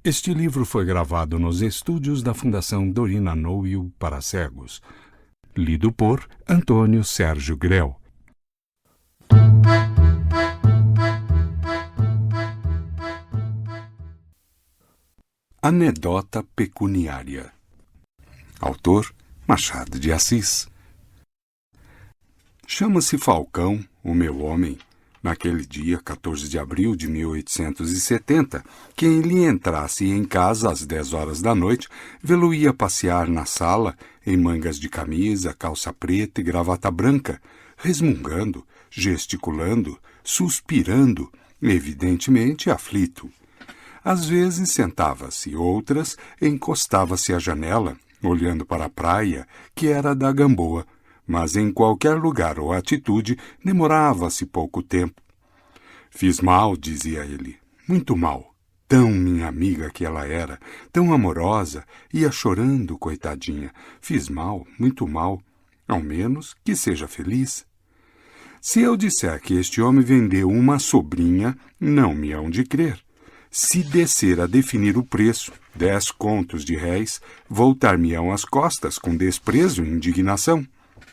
Este livro foi gravado nos estúdios da Fundação Dorina Noil para cegos. Lido por Antônio Sérgio Grell. Anedota pecuniária. Autor Machado de Assis. Chama-se Falcão, o meu homem, naquele dia, 14 de abril de 1870, quem lhe entrasse em casa às 10 horas da noite, vê-lo ia passear na sala, em mangas de camisa, calça preta e gravata branca, resmungando, gesticulando, suspirando, evidentemente aflito. Às vezes sentava-se, outras encostava-se à janela, olhando para a praia, que era da Gamboa, mas em qualquer lugar ou atitude demorava-se pouco tempo. Fiz mal, dizia ele, muito mal. Tão minha amiga que ela era, tão amorosa, ia chorando, coitadinha. Fiz mal, muito mal. Ao menos que seja feliz. Se eu disser que este homem vendeu uma sobrinha, não me hão de crer. Se descer a definir o preço, 10 contos de réis, voltar-me-ão as costas com desprezo e indignação.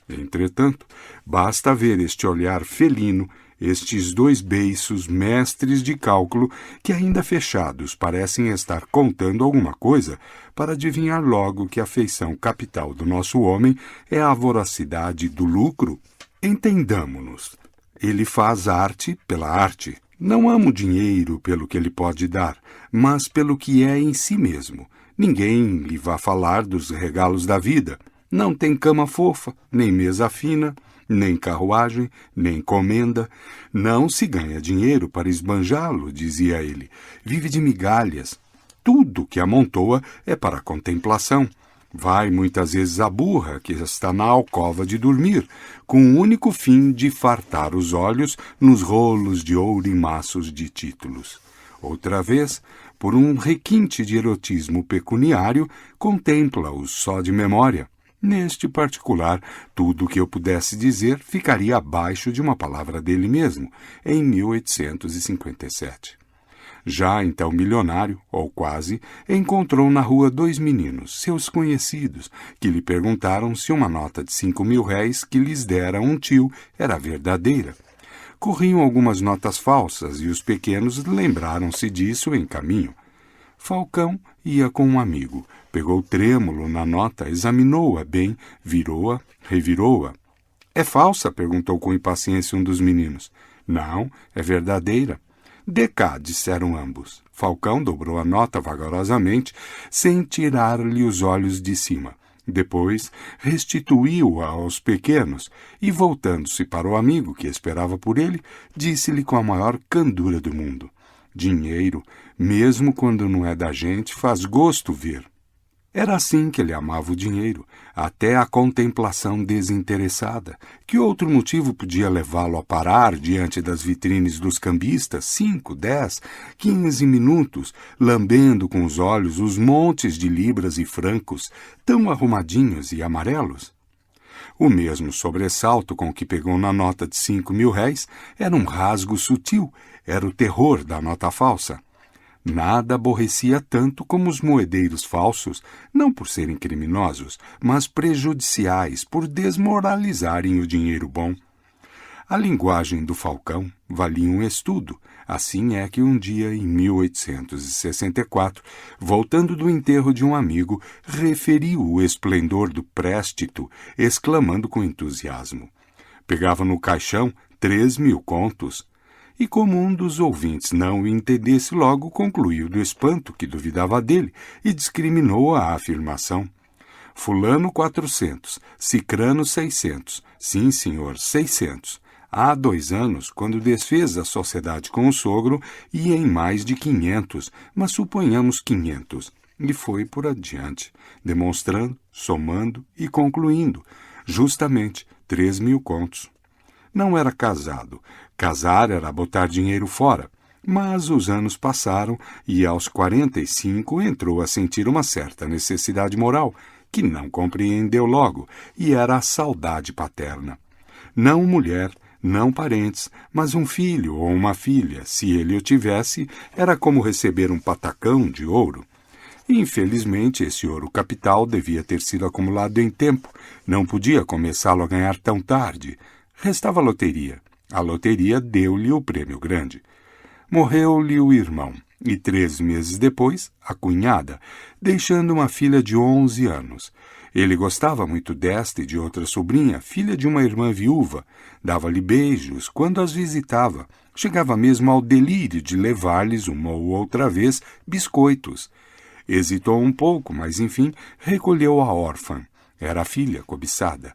Entretanto, basta ver este olhar felino, estes 2 beiços mestres de cálculo que, ainda fechados, parecem estar contando alguma coisa, para adivinhar logo que a feição capital do nosso homem é a voracidade do lucro. Entendamo-nos. Ele faz arte pela arte. Não ama o dinheiro pelo que ele pode dar, mas pelo que é em si mesmo. Ninguém lhe vá falar dos regalos da vida. Não tem cama fofa, nem mesa fina, nem carruagem, nem comenda. Não se ganha dinheiro para esbanjá-lo, dizia ele. Vive de migalhas. Tudo que amontoa é para a contemplação. Vai muitas vezes à burra, que está na alcova de dormir, com o único fim de fartar os olhos nos rolos de ouro e maços de títulos. Outra vez, por um requinte de erotismo pecuniário, contempla-os só de memória. Neste particular, tudo o que eu pudesse dizer ficaria abaixo de uma palavra dele mesmo, em 1857. Já então milionário, ou quase, encontrou na rua 2 meninos, seus conhecidos, que lhe perguntaram se uma nota de 5.000 réis que lhes dera um tio era verdadeira. Corriam algumas notas falsas e os pequenos lembraram-se disso em caminho. Falcão ia com um amigo, pegou trêmulo na nota, examinou-a bem, virou-a, revirou-a. — É falsa? — perguntou com impaciência um dos meninos. — Não, é verdadeira. — Dê cá, disseram ambos. Falcão dobrou a nota vagarosamente, sem tirar-lhe os olhos de cima. Depois restituiu-a aos pequenos e, voltando-se para o amigo que esperava por ele, disse-lhe com a maior candura do mundo: dinheiro, mesmo quando não é da gente, faz gosto ver. Era assim que ele amava o dinheiro, até a contemplação desinteressada. Que outro motivo podia levá-lo a parar diante das vitrines dos cambistas 5, 10, 15 minutos, lambendo com os olhos os montes de libras e francos, tão arrumadinhos e amarelos? O mesmo sobressalto com que pegou na nota de 5.000 réis era um rasgo sutil, era o terror da nota falsa. Nada aborrecia tanto como os moedeiros falsos, não por serem criminosos, mas prejudiciais por desmoralizarem o dinheiro bom. A linguagem do Falcão valia um estudo. Assim é que um dia, em 1864, voltando do enterro de um amigo, referiu o esplendor do préstito, exclamando com entusiasmo. Pegava no caixão 3.000 contos. E como um dos ouvintes não o entendesse logo, concluiu do espanto que duvidava dele e discriminou a afirmação. Fulano 400, Cicrano 600, sim senhor, 600. Há 2 anos, quando desfez a sociedade com o sogro, ia em mais de 500, mas suponhamos 500. E foi por adiante, demonstrando, somando e concluindo, justamente 3.000 contos. Não era casado. Casar era botar dinheiro fora. Mas os anos passaram e aos 45 entrou a sentir uma certa necessidade moral, que não compreendeu logo, e era a saudade paterna. Não mulher, não parentes, mas um filho ou uma filha. Se ele o tivesse, era como receber um patacão de ouro. Infelizmente, esse ouro capital devia ter sido acumulado em tempo. Não podia começá-lo a ganhar tão tarde. Restava a loteria. A loteria deu-lhe o prêmio grande. Morreu-lhe o irmão, e 3 meses depois, a cunhada, deixando uma filha de 11 anos. Ele gostava muito desta e de outra sobrinha, filha de uma irmã viúva. Dava-lhe beijos quando as visitava. Chegava mesmo ao delírio de levar-lhes uma ou outra vez biscoitos. Hesitou um pouco, mas enfim recolheu a órfã. Era a filha cobiçada.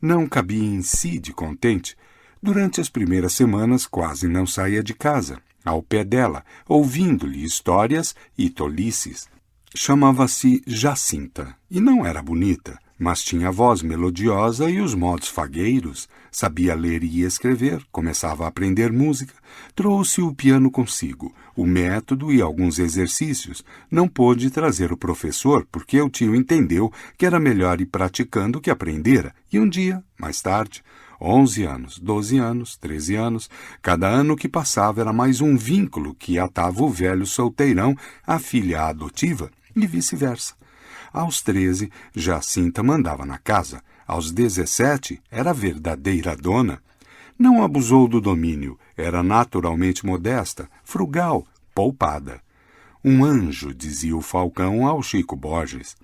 Não cabia em si de contente. Durante as primeiras semanas quase não saía de casa, ao pé dela, ouvindo-lhe histórias e tolices. Chamava-se Jacinta, e não era bonita, mas tinha a voz melodiosa e os modos fagueiros. Sabia ler e escrever, começava a aprender música, trouxe o piano consigo, o método e alguns exercícios. Não pôde trazer o professor, porque o tio entendeu que era melhor ir praticando que aprendera, e um dia, mais tarde, 11 anos, 12 anos, 13 anos, cada ano que passava era mais um vínculo que atava o velho solteirão à filha adotiva, e vice-versa. Aos 13, Jacinta mandava na casa. Aos 17, era verdadeira dona. Não abusou do domínio, era naturalmente modesta, frugal, poupada. Um anjo, dizia o Falcão ao Chico Borges.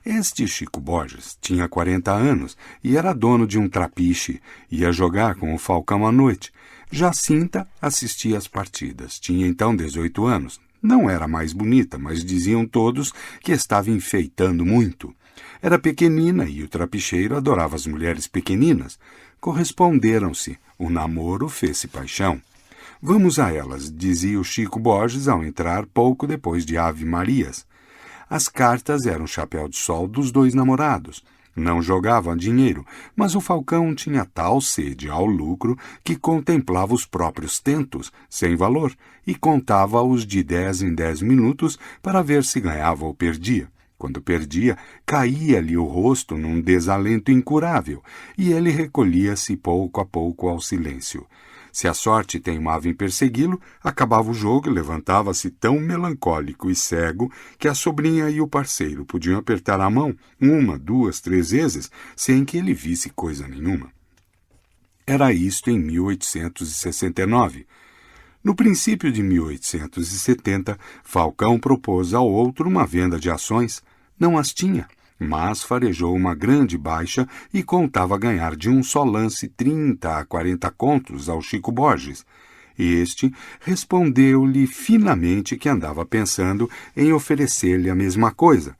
Este Chico Borges tinha 40 anos e era dono de um trapiche. Ia jogar com o Falcão à noite. Jacinta assistia às partidas. Tinha então 18 anos. Não era mais bonita, mas diziam todos que estava enfeitando muito. Era pequenina e o trapicheiro adorava as mulheres pequeninas. Corresponderam-se. O namoro fez-se paixão. Vamos a elas, dizia o Chico Borges ao entrar pouco depois de Ave Marias. As cartas eram o chapéu de sol dos dois namorados. Não jogavam dinheiro, mas o Falcão tinha tal sede ao lucro que contemplava os próprios tentos, sem valor, e contava-os de 10 em 10 minutos para ver se ganhava ou perdia. Quando perdia, caía-lhe o rosto num desalento incurável, e ele recolhia-se pouco a pouco ao silêncio. Se a sorte teimava em persegui-lo, acabava o jogo e levantava-se tão melancólico e cego que a sobrinha e o parceiro podiam apertar a mão 1, 2, 3 vezes sem que ele visse coisa nenhuma. Era isto em 1869. No princípio de 1870, Falcão propôs ao outro uma venda de ações. Não as tinha, mas farejou uma grande baixa e contava ganhar de um só lance 30 a 40 contos ao Chico Borges. Este respondeu-lhe finamente que andava pensando em oferecer-lhe a mesma coisa.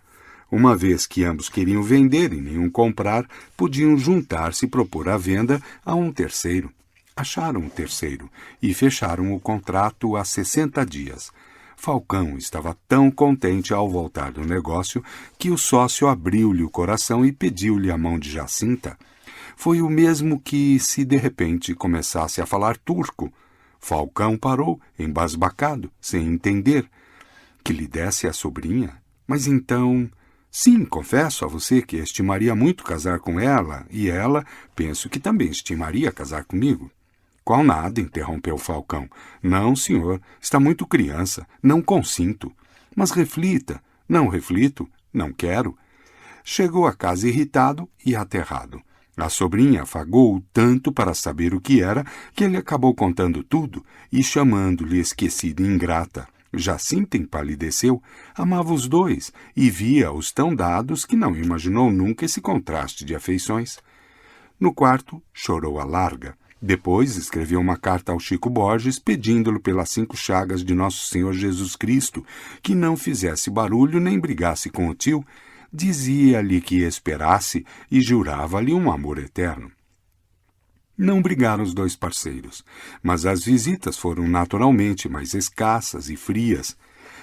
Uma vez que ambos queriam vender e nenhum comprar, podiam juntar-se e propor a venda a um terceiro. Acharam um terceiro e fecharam o contrato a 60 dias. Falcão estava tão contente ao voltar do negócio que o sócio abriu-lhe o coração e pediu-lhe a mão de Jacinta. Foi o mesmo que se de repente começasse a falar turco. Falcão parou, embasbacado, sem entender. Que lhe desse a sobrinha? Mas então... Sim, confesso a você que estimaria muito casar com ela, e ela, penso que também estimaria casar comigo. Qual nada, interrompeu Falcão. Não, senhor, está muito criança, não consinto. Mas reflita. Não reflito, não quero. Chegou a casa irritado e aterrado. A sobrinha afagou-o tanto para saber o que era, que ele acabou contando tudo e chamando-lhe esquecida e ingrata. Jacinta empalideceu, amava os dois e via-os tão dados que não imaginou nunca esse contraste de afeições. No quarto, chorou à larga. Depois escreveu uma carta ao Chico Borges pedindo-lhe pelas 5 chagas de Nosso Senhor Jesus Cristo que não fizesse barulho nem brigasse com o tio. Dizia-lhe que esperasse e jurava-lhe um amor eterno. Não brigaram os dois parceiros, mas as visitas foram naturalmente mais escassas e frias.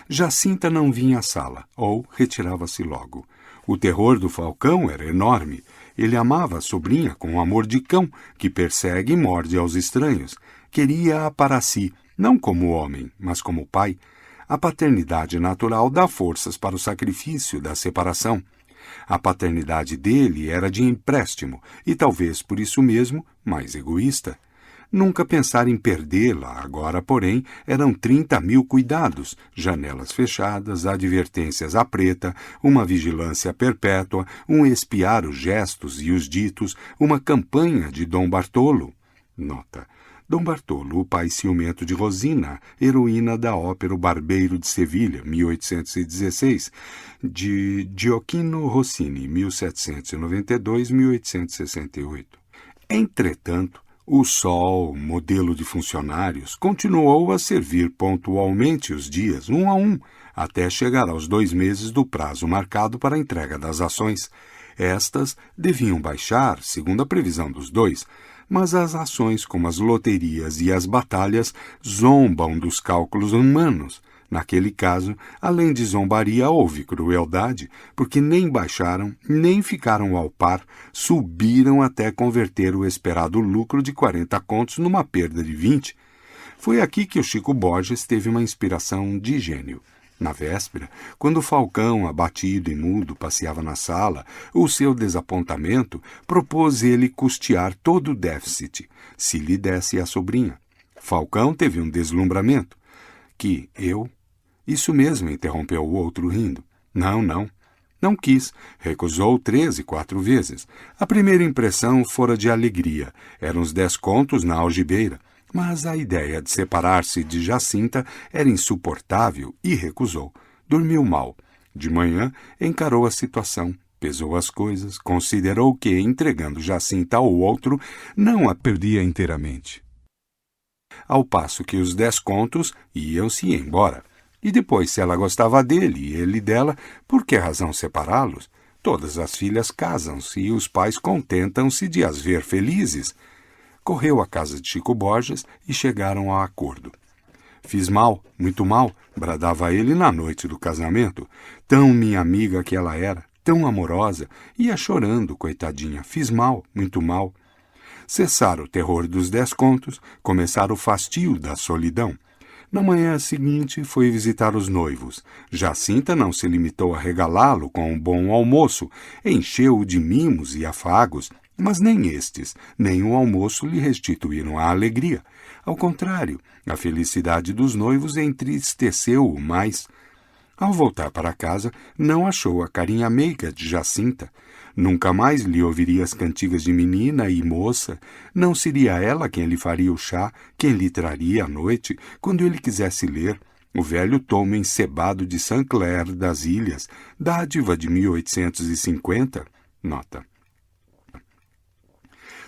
Jacinta não vinha à sala, ou retirava-se logo. O terror do Falcão era enorme. Ele amava a sobrinha com o amor de cão, que persegue e morde aos estranhos. Queria-a para si, não como homem, mas como pai. A paternidade natural dá forças para o sacrifício da separação. A paternidade dele era de empréstimo, e talvez por isso mesmo mais egoísta. Nunca pensar em perdê-la, agora, porém, eram 30.000 cuidados, janelas fechadas, advertências à preta, uma vigilância perpétua, um espiar os gestos e os ditos, uma campanha de Dom Bartolo. Nota. Dom Bartolo, o pai ciumento de Rosina, heroína da ópera O Barbeiro de Sevilha, 1816, de Gioacchino Rossini, 1792-1868. Entretanto, o Sol, modelo de funcionários, continuou a servir pontualmente os dias, um a um, até chegar aos 2 meses do prazo marcado para a entrega das ações. Estas deviam baixar, segundo a previsão dos dois, mas as ações, como as loterias e as batalhas, zombam dos cálculos humanos. Naquele caso, além de zombaria, houve crueldade, porque nem baixaram, nem ficaram ao par, subiram até converter o esperado lucro de 40 contos numa perda de 20. Foi aqui que o Chico Borges teve uma inspiração de gênio. Na véspera, quando Falcão, abatido e mudo, passeava na sala, o seu desapontamento, propôs ele custear todo o déficit, se lhe desse a sobrinha. Falcão teve um deslumbramento. Isso mesmo, interrompeu o outro rindo. Não. Não quis. Recusou 13, 4 vezes. A primeira impressão fora de alegria. Eram os 10 contos na algibeira. Mas a ideia de separar-se de Jacinta era insuportável e recusou. Dormiu mal. De manhã, encarou a situação, pesou as coisas, considerou que, entregando Jacinta ao outro, não a perdia inteiramente. Ao passo que os 10 contos iam-se embora. E depois, se ela gostava dele e ele dela, por que razão separá-los? Todas as filhas casam-se e os pais contentam-se de as ver felizes. Correu à casa de Chico Borges e chegaram a acordo. Fiz mal, muito mal, bradava ele na noite do casamento. Tão minha amiga que ela era, tão amorosa, ia chorando, coitadinha. Fiz mal, muito mal. Cessara o terror dos 10 contos, começara o fastio da solidão. Na manhã seguinte foi visitar os noivos. Jacinta não se limitou a regalá-lo com um bom almoço, encheu-o de mimos e afagos, mas nem estes, nem o almoço lhe restituíram a alegria. Ao contrário, a felicidade dos noivos entristeceu-o mais. Ao voltar para casa, não achou a carinha meiga de Jacinta. Nunca mais lhe ouviria as cantigas de menina e moça. Não seria ela quem lhe faria o chá, quem lhe traria à noite, quando ele quisesse ler, o velho tomo encebado de Saint Clair das Ilhas, dádiva de 1850. Nota.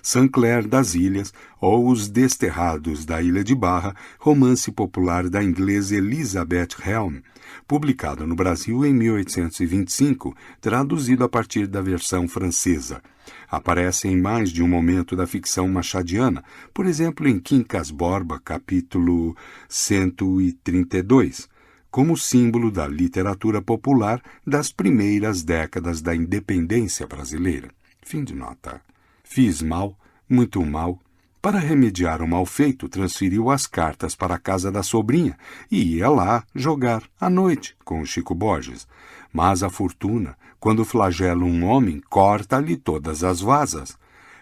Saint Clair das Ilhas, ou Os Desterrados da Ilha de Barra, romance popular da inglesa Elizabeth Helm, publicado no Brasil em 1825, traduzido a partir da versão francesa. Aparece em mais de um momento da ficção machadiana, por exemplo em Quincas Borba, capítulo 132, como símbolo da literatura popular das primeiras décadas da independência brasileira. Fim de nota. Fiz mal, muito mal. Para remediar o mal feito, transferiu as cartas para a casa da sobrinha e ia lá jogar à noite com o Chico Borges. Mas a fortuna, quando flagela um homem, corta-lhe todas as vasas.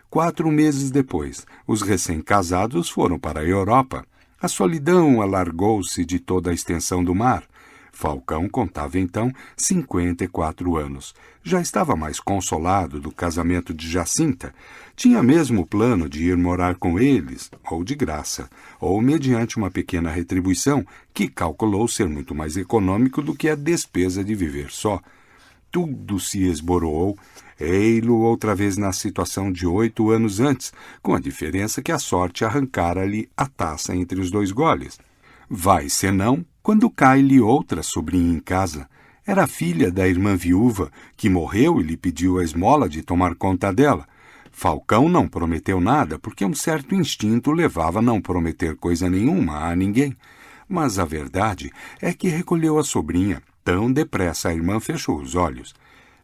4 meses depois, os recém-casados foram para a Europa. A solidão alargou-se de toda a extensão do mar. Falcão contava então 54 anos. Já estava mais consolado do casamento de Jacinta. Tinha mesmo o plano de ir morar com eles, ou de graça, ou mediante uma pequena retribuição que calculou ser muito mais econômico do que a despesa de viver só. Tudo se esboroou, ei-lo outra vez na situação de 8 anos antes, com a diferença que a sorte arrancara-lhe a taça entre os 2 goles. Vai senão, quando cai-lhe outra sobrinha em casa. Era filha da irmã viúva, que morreu e lhe pediu a esmola de tomar conta dela. Falcão não prometeu nada, porque um certo instinto levava a não prometer coisa nenhuma a ninguém. Mas a verdade é que recolheu a sobrinha. Tão depressa a irmã fechou os olhos.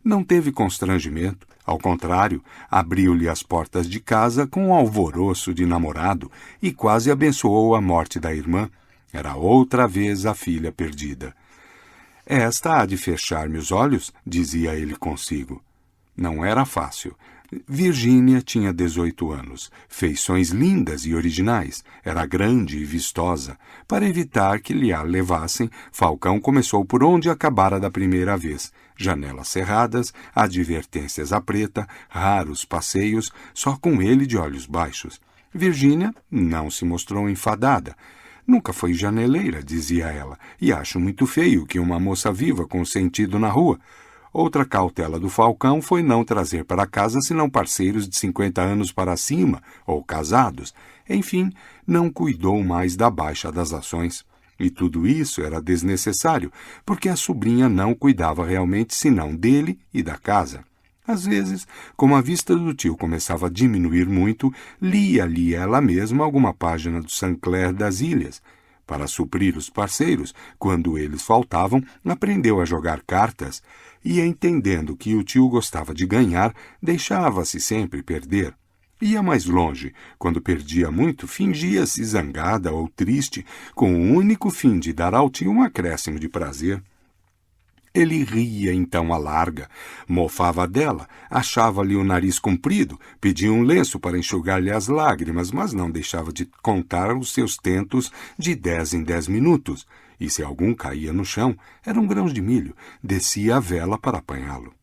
Não teve constrangimento. Ao contrário, abriu-lhe as portas de casa com um alvoroço de namorado e quase abençoou a morte da irmã. Era outra vez a filha perdida. Esta há de fechar-me os olhos, dizia ele consigo. Não era fácil. Virgínia tinha 18 anos, feições lindas e originais, era grande e vistosa. Para evitar que lhe a levassem, Falcão começou por onde acabara da primeira vez. Janelas cerradas, advertências à preta, raros passeios, só com ele de olhos baixos. Virgínia não se mostrou enfadada. Nunca foi janeleira, dizia ela, e acho muito feio que uma moça viva com sentido na rua. Outra cautela do Falcão foi não trazer para casa senão parceiros de 50 anos para cima, ou casados. Enfim, não cuidou mais da baixa das ações. E tudo isso era desnecessário, porque a sobrinha não cuidava realmente senão dele e da casa. Às vezes, como a vista do tio começava a diminuir muito, lia-lhe ela mesma alguma página do Saint Clair das Ilhas. Para suprir os parceiros, quando eles faltavam, aprendeu a jogar cartas e, entendendo que o tio gostava de ganhar, deixava-se sempre perder. Ia mais longe. Quando perdia muito, fingia-se zangada ou triste, com o único fim de dar ao tio um acréscimo de prazer. Ele ria então à larga, mofava dela, achava-lhe o nariz comprido, pedia um lenço para enxugar-lhe as lágrimas, mas não deixava de contar os seus tentos de 10 em 10 minutos, e se algum caía no chão, eram grãos de milho, descia a vela para apanhá-lo.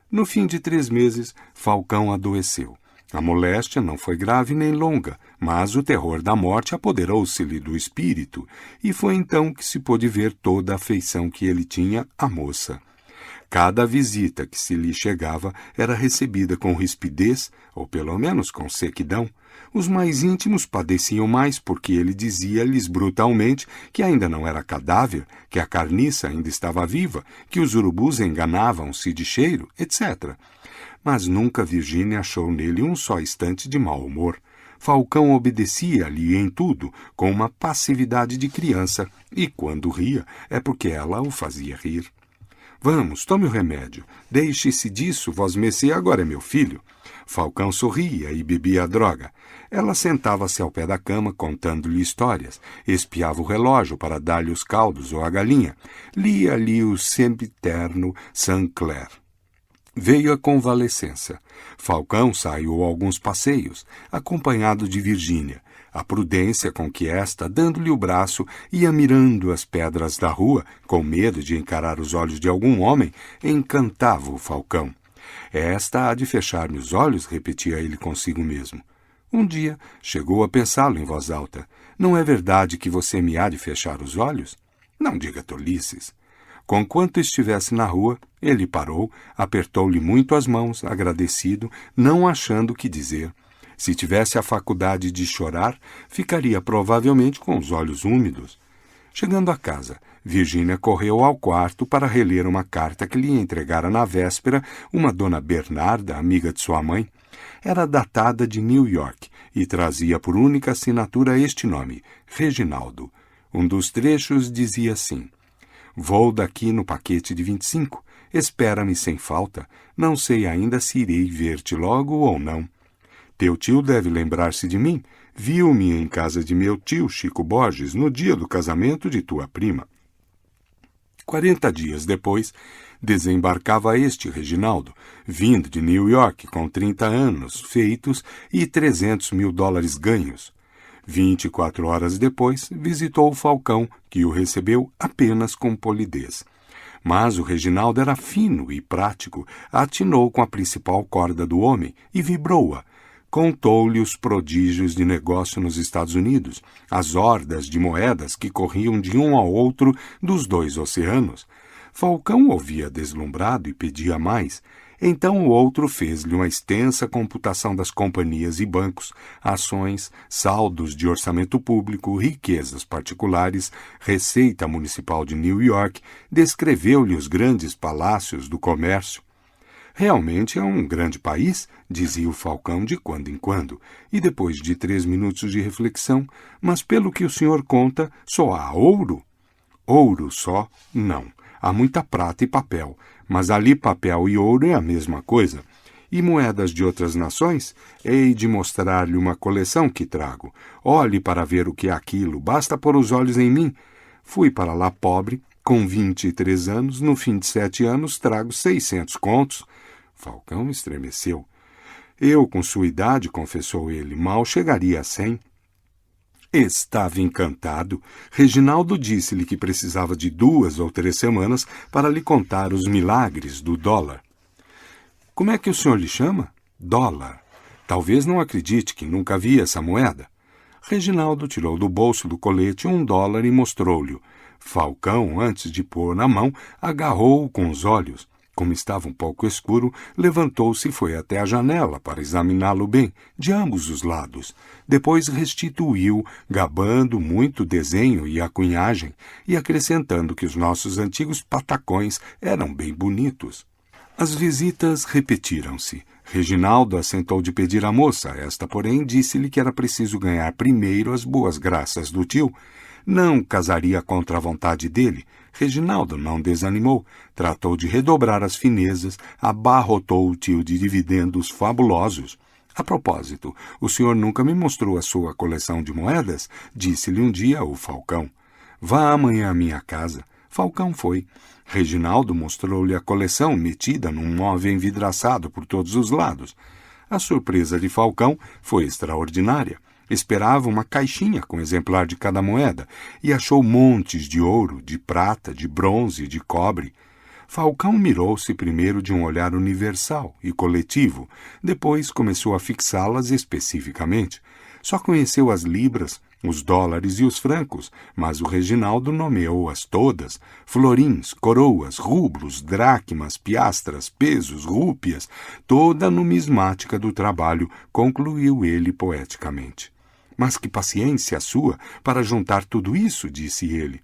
No fim de 3 meses, Falcão adoeceu. A moléstia não foi grave nem longa, mas o terror da morte apoderou-se-lhe do espírito, e foi então que se pôde ver toda a afeição que ele tinha à moça. Cada visita que se lhe chegava era recebida com rispidez, ou pelo menos com sequidão. Os mais íntimos padeciam mais porque ele dizia-lhes brutalmente que ainda não era cadáver, que a carniça ainda estava viva, que os urubus enganavam-se de cheiro, etc. Mas nunca Virgínia achou nele um só instante de mau humor. Falcão obedecia-lhe em tudo, com uma passividade de criança, e quando ria, é porque ela o fazia rir. Vamos, tome o remédio. Deixe-se disso, vosmecê agora é meu filho. Falcão sorria e bebia a droga. Ela sentava-se ao pé da cama, contando-lhe histórias. Espiava o relógio para dar-lhe os caldos ou a galinha. Lia-lhe o sempiterno Saint Clair. Veio a convalescença. Falcão saiu a alguns passeios, acompanhado de Virgínia. A prudência com que esta, dando-lhe o braço, ia mirando as pedras da rua, com medo de encarar os olhos de algum homem, encantava o Falcão. Esta há de fechar-me os olhos, repetia ele consigo mesmo. Um dia chegou a pensá-lo em voz alta. Não é verdade que você me há de fechar os olhos? Não diga tolices. Conquanto estivesse na rua, ele parou, apertou-lhe muito as mãos, agradecido, não achando o que dizer. Se tivesse a faculdade de chorar, ficaria provavelmente com os olhos úmidos. Chegando a casa, Virgínia correu ao quarto para reler uma carta que lhe entregara na véspera uma dona Bernarda, amiga de sua mãe. Era datada de New York e trazia por única assinatura este nome, Reginaldo. Um dos trechos dizia assim: Vou daqui no paquete de 25. Espera-me sem falta. Não sei ainda se irei ver-te logo ou não. Teu tio deve lembrar-se de mim. Viu-me em casa de meu tio, Chico Borges, no dia do casamento de tua prima. 40 dias depois, desembarcava este Reginaldo, vindo de New York com 30 anos feitos e $300.000 ganhos. 24 horas depois, visitou o Falcão, que o recebeu apenas com polidez. Mas o Reginaldo era fino e prático, atinou com a principal corda do homem e vibrou-a. Contou-lhe os prodígios de negócio nos Estados Unidos, as hordas de moedas que corriam de um ao outro dos 2 oceanos. Falcão ouvia deslumbrado e pedia mais. Então o outro fez-lhe uma extensa computação das companhias e bancos, ações, saldos de orçamento público, riquezas particulares, receita municipal de New York, descreveu-lhe os grandes palácios do comércio. Realmente é um grande país, dizia o Falcão de quando em quando, e depois de 3 minutos de reflexão, mas pelo que o senhor conta, só há ouro? Ouro só, não. Há muita prata e papel, mas ali papel e ouro é a mesma coisa. E moedas de outras nações? Hei de mostrar-lhe uma coleção que trago. Olhe para ver o que é aquilo, basta pôr os olhos em mim. Fui para lá pobre, com 23 anos, no fim de 7 anos trago 600 contos. Falcão estremeceu. Eu, com sua idade, confessou ele, mal chegaria a 100. Estava encantado. Reginaldo disse-lhe que precisava de 2 ou 3 semanas para lhe contar os milagres do dólar. Como é que o senhor lhe chama? Dólar. Talvez não acredite que nunca vi essa moeda. Reginaldo tirou do bolso do colete $1 e mostrou-lhe. Falcão, antes de pôr na mão, agarrou-o com os olhos. Como estava um pouco escuro, levantou-se e foi até a janela para examiná-lo bem, de ambos os lados. Depois restituiu, gabando muito o desenho e a cunhagem, e acrescentando que os nossos antigos patacões eram bem bonitos. As visitas repetiram-se. Reginaldo assentou de pedir à moça. Esta, porém, disse-lhe que era preciso ganhar primeiro as boas graças do tio. Não casaria contra a vontade dele. Reginaldo não desanimou. Tratou de redobrar as finezas, abarrotou o tio de dividendos fabulosos. A propósito, o senhor nunca me mostrou a sua coleção de moedas? Disse-lhe um dia o Falcão. Vá amanhã à minha casa. Falcão foi. Reginaldo mostrou-lhe a coleção metida num móvel envidraçado por todos os lados. A surpresa de Falcão foi extraordinária. Esperava uma caixinha com exemplar de cada moeda e achou montes de ouro, de prata, de bronze e de cobre. Falcão mirou-se primeiro de um olhar universal e coletivo, depois começou a fixá-las especificamente. Só conheceu as libras, os dólares e os francos, mas o Reginaldo nomeou-as todas: florins, coroas, rublos, dracmas, piastras, pesos, rúpias, toda a numismática do trabalho, concluiu ele poeticamente. Mas que paciência a sua para juntar tudo isso, disse ele.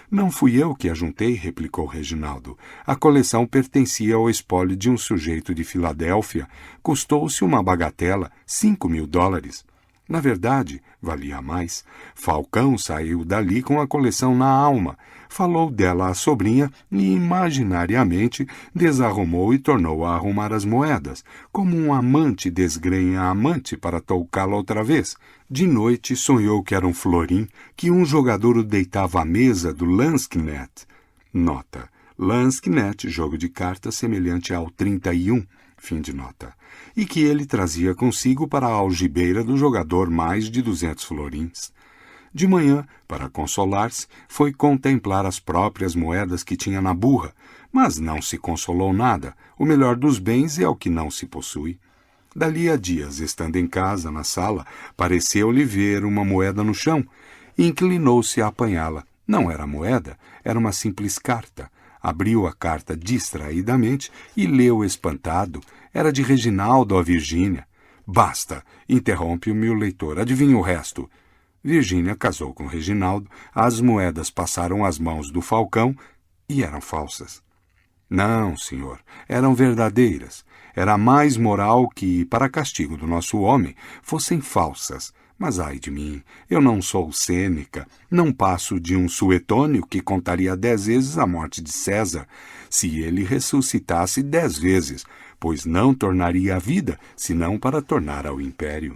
Não fui eu que a juntei, replicou Reginaldo. A coleção pertencia ao espólio de um sujeito de Filadélfia. Custou-se uma bagatela, $5.000. Na verdade, valia mais. Falcão saiu dali com a coleção na alma. Falou dela à sobrinha e, imaginariamente, desarrumou e tornou a arrumar as moedas, como um amante desgrenha a amante para tocá-la outra vez. De noite sonhou que era um florim, que um jogador o deitava à mesa do Lansquenet. Nota: Lansquenet, jogo de cartas semelhante ao 31. Fim de nota. E que ele trazia consigo para a algibeira do jogador mais de 200 florins. De manhã, para consolar-se, foi contemplar as próprias moedas que tinha na burra, mas não se consolou nada. O melhor dos bens é o que não se possui. Dali a dias, estando em casa, na sala, pareceu-lhe ver uma moeda no chão. Inclinou-se a apanhá-la. Não era moeda, era uma simples carta. Abriu a carta distraidamente e leu espantado. Era de Reginaldo a Virgínia. Basta, interrompe-me o leitor. Adivinha o resto. Virgínia casou com Reginaldo, as moedas passaram às mãos do Falcão e eram falsas. Não, senhor, eram verdadeiras. Era mais moral que, para castigo do nosso homem, fossem falsas. Mas ai de mim, eu não sou Sêneca, não passo de um suetônio que contaria 10 vezes a morte de César, se ele ressuscitasse 10 vezes, pois não tornaria a vida, senão para tornar ao império.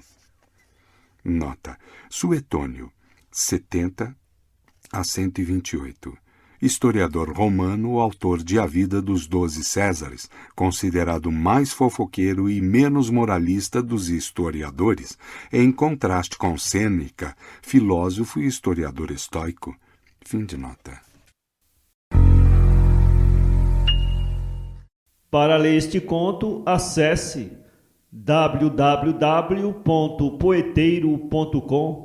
Nota: Suetônio, 70 a 128. Historiador romano, autor de A Vida dos 12 Césares, considerado mais fofoqueiro e menos moralista dos historiadores, em contraste com Sêneca, filósofo e historiador estoico. Fim de nota. Para ler este conto, acesse www.poeteiro.com